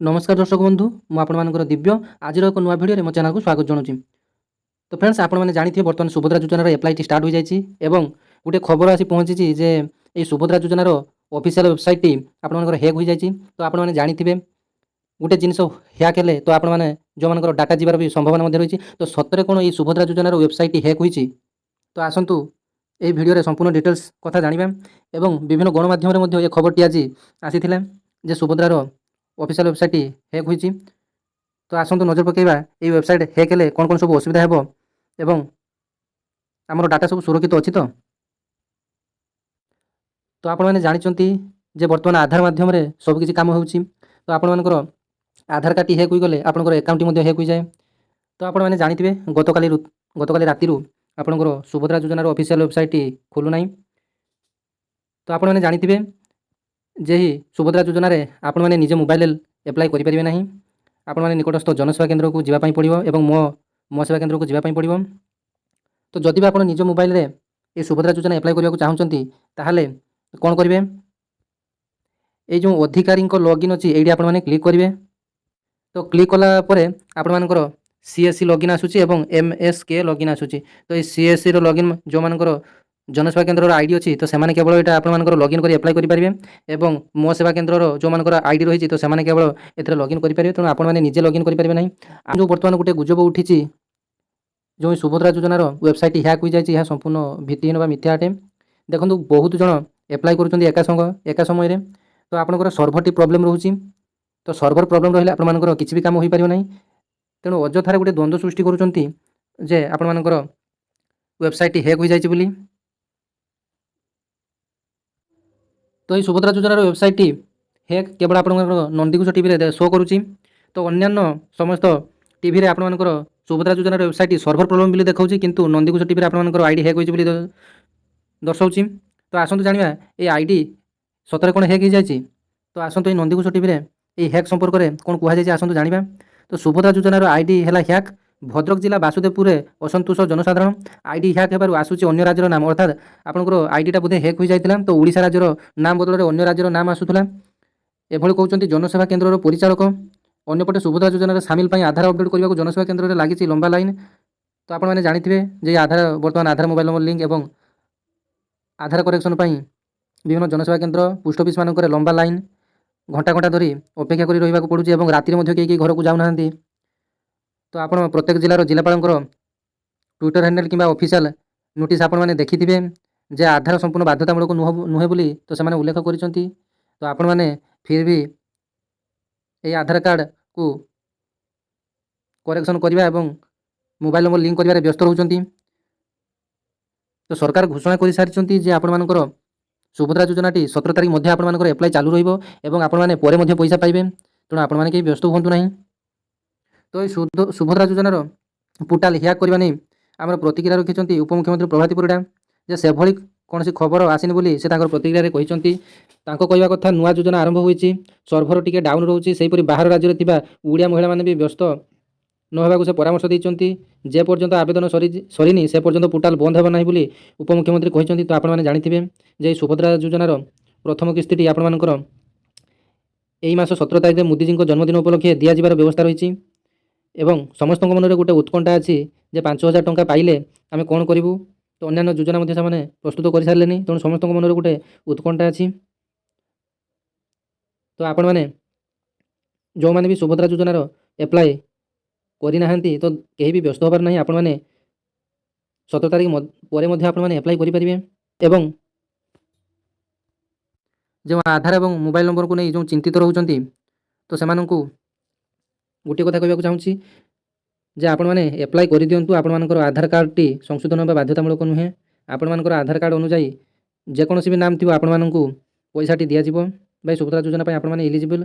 नमस्कार दर्शक बंधु मु आपणमानकर दिव्य आज एक नुआ भिडियो मो चैनल को स्वागत जनाऊँ। तो फ्रेंड्स आपने जानते बर्तमान सुभद्रा योजनार एप्लाई स्टार्ट हो जाए गोटे खबर आसी पहुँची जे ये सुभद्रा योजनार ऑफिशियल वेबसाइट टी आपंकर हैक हो जाए। तो आपने जानते गोटे जिनस हैक हेले तो आपने जो मान डाटा जीवार भी संभावना रही। तो सतरे कौन ये सुभद्रा योजनार वेबसाइट हैक होती तो आसतु ये भिडियो संपूर्ण डिटेल्स कथा जाना एवं विभिन्न गणमाध्यम ये खबर टी आज आसी जे सुभद्रार ऑफिशियल वेबसाइट हैक होती। तो आसतु नजर पकेबा ये वेबसाइट हैक हेले कौन कौन सब असुविधा हेबो एवं आमर डाटा सब सुरक्षित अच्छी। तो आपण मैंने जानते जे बर्तमान आधार माध्यम सबकि काम हो। तो आपर आधार कार्ड हैक होगले आपंकर एकाउंट हैक हो जाए। तो आप जानते गतकाली राति आपंकर सुभद्रा योजनार ऑफिशियल वेबसाइट खोलुना। तो आपने जानते जे ही सुभद्रा योजन आपण मैंने निजे मोबाइल एप्लाई करेंगे ना। आपण मैंने निकटस्थ जनसेवा केन्द्र को जावाई पड़ो और मो सेवा केन्द्र को जावाई पड़ो। तो जदि भी आप निज मोबाइल रे ये सुभद्रा योजना एप्लाई करने को चाहते ताहले कौन करेंगे ये जो अधिकारी लॉगिन अच्छी ये आपने क्लिक करेंगे। तो क्लिक कलापर आपर सीएससी लॉगिन आसूची एवं एमएसके लॉगिन आसूची। तो ये सीएससी लॉगिन जो मानकर जनसेवा केन्द्र आईडी अच्छी तो सेमाने केवल ये आपर लॉगिन कर एप्लाई करेंगे और मो सेवा केन्द्र जो मानकर आईडी रही तो सेमाने केवल एथरे लॉगिन करेंगे। तेणु आपने निजे लॉगिन करेंगे ना। जो बर्तमान गोटे गुजब उठी जो सुभद्रा योजनार वेबसाइट हैक हो जाए संपूर्ण भित्तिहीन बा मिथ्या अटे। देखो बहुत जन एप्लाई कर एका समय तो आपंकर सर्भर प्रोब्लेम रोचे। तो सर्भर प्रोब्लेम रही आपर किसी भी काम हो पार ना। तेणु अଯଥାରେ गोटे द्वंद्व सृष्टि करुँचे आपर वेबसाइट हैक हो जाए बोली। तो ये सुभद्रा योजनार वेबसाइट हैक केवल आप नंदीघोष टीवी शो करुँची। तो अन्यान्य समस्त टीवी रे आपनकर सुभद्रा योजनार वेबसाइट सर्भर प्रोब्लेम बोली देखा किंतु नंदीघोष टीवी रे आपनकर आईडी हैक होइछि दर्शाऊँ। तो आसतु जानिबा ये आईडी सतरे कौन हैक हो जाए। तो आसतु ये नंदीघोष टीवी रे ये हैक संपर्क में कौन कहुई आसतु जानिबा। तो सुभद्रा योजनार आईडी है हैक भद्रक जिला बासुदेवपुर असंतोष जनसाधारण आईडी हैक होबार आसूची अन्य राज्यर नाम अर्थात आपंकर आईडीटा बोधे हैक हो जाता। तो ओडिशा राज्यर नाम बदल में अन्य राज्यर नाम आसूला एभली कहते जनसेवा केन्द्र परिचालक। अन्यपटे सुभद्रा योजनार सामिल आधार अपडेट करने को जनसेवा केन्द्र में लगी लंबा लाइन। तो आपने जानते जे आधार बर्तमान आधार मोबाइल नंबर लिंक और आधार करेक्शन विभिन्न जनसेवा केन्द्र पोस्ट ऑफिस मानक लंबा लाइन घंटा घंटा धरी अपेक्षा कर रहा पड़ूँ और राति कहीं घर को जाऊना। तो आप प्रत्येक जिलार जिलापाल ट्विटर हैंडल कि ऑफिशियल नोटिस आपने देखिथे जे आधार संपूर्ण बाध्यतामूलक नुहे बोली तो से उल्लेख कर। तो आपण मैंने फिर भी ये आधार कार्ड को करेक्शन करने और मोबाइल नंबर लिंक कर व्यस्त रहउछंती। तो सरकार घोषणा कर सारी जे आपणमानकर सुभद्रा योजनाटी 17 तारिख मध्य आपणमानकर एप्लाई चालू रहिबो एवं आपण माने परे मध्य पैसा पाइबे। तेणु आपण माने के व्यस्त हुंतु नहीं। तो ये सुभद्रा योजनार पोर्टाल हैक करबा नहीं आमर प्रतिक्रिया रखिंट उपमुख्यमंत्री प्रभाती परिडा जे से भली कौन सी खबर आसनी बोली से प्रतिक्रिया कहते कहवा कथा नुआ योजना आरंभ होती सर्भर टिके डाउन रोचे से बाहर राज्य में ओडिया महिला माने भी व्यस्त न होगा से परामर्श देते जे पर्यंत आवेदन सरीनी से पर्यंत पोर्टाल बंद होगा नहीं बोली उपमुख्यमंत्री कहते। तो आपने जानते जे सुभद्रा योजनार प्रथम किस्ती आपर यही मास 17 तारिख मोदीजी जन्मदिन उपलक्षे दि जावर व्यवस्था रही एवं समस्त मन में गोटे उत्कंठा अच्छी जे 5,000 टंका पाइले आम कौन करूँ। तो अन्य योजना से प्रस्तुत कर सारे तेणु समस्त मन में गोटे उत्कंठा अच्छी। तो आपण मैंने जो मैंने भी सुभद्रा योजनार एप्लाई करना तो कहीं भी व्यस्त होबार नहीं। आपण मैंने 17 तारिख पर आपण मैंने एप्लाई करेंगे एवं जो आधार और मोबाइल नंबर को नहीं जो चिंतित रोचंती तो से गोटे कथा कहना चाहूँगी जे आपण मैंने एप्लाई कर दिंतु आपर आधार कार्ड टी संशोधन बाध्यतामूलक नुहे। आपर आधार कार्ड अनुसार जेकोसी भी नाम थी आपण पैसा टी दिज्व भाई सुभद्रा योजना आपण मैंने एलिजिबल।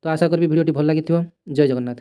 तो आशा करी वीडियो भल लगी। जय जगन्नाथ।